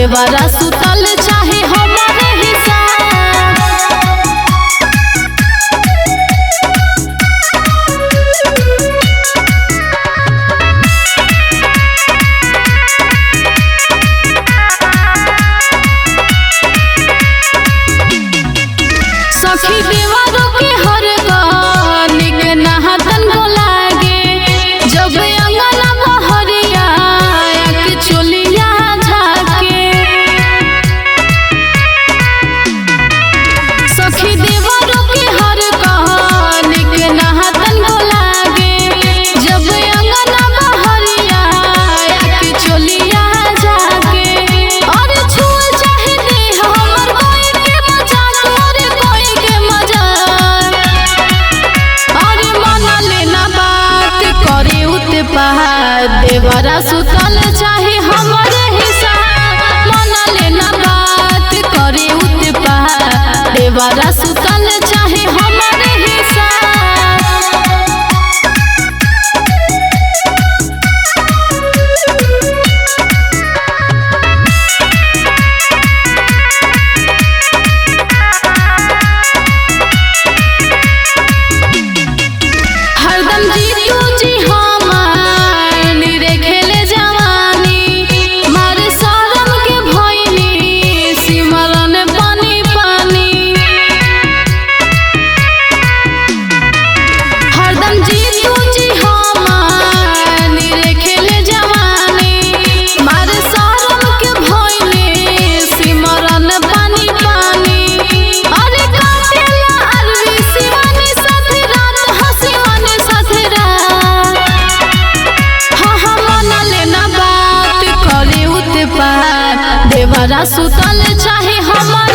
देवरा सुतल चाहे हमारे हिसाब। सखी देवरों के हर गाने के नहातन को लागे, जब अंगना बहरिया के चोलिया झाके। सखी देवरों के हर गाने के नहातन को लागे, जब अंगना बहरिया के चोलिया झाके। और छुए चाहे देह हमर कोई के मजाक, और कोई के मजाक। और मन लेना बात करे उत्पात, देवरा सुतल चाहे हमारे हिसाब। मन लेना बात करे उत्पात, देवरा सुतल चाहे हमारे हिसाब। हरदम जीतू जी हमार निरे खेले जवानी, मारे सारम के भइनी सिमरन पानी पानी। हरदम जीतू जी हमार निरे खेले जवानी, मारे सारम के भइनी सिमरन पानी पानी। अरे काटेला अरवी शिवानी साथे रात, हसीवानी साथे रात। हाँ मन लेना बात करे उत्पात, देवरा सुतल चाहे हमारे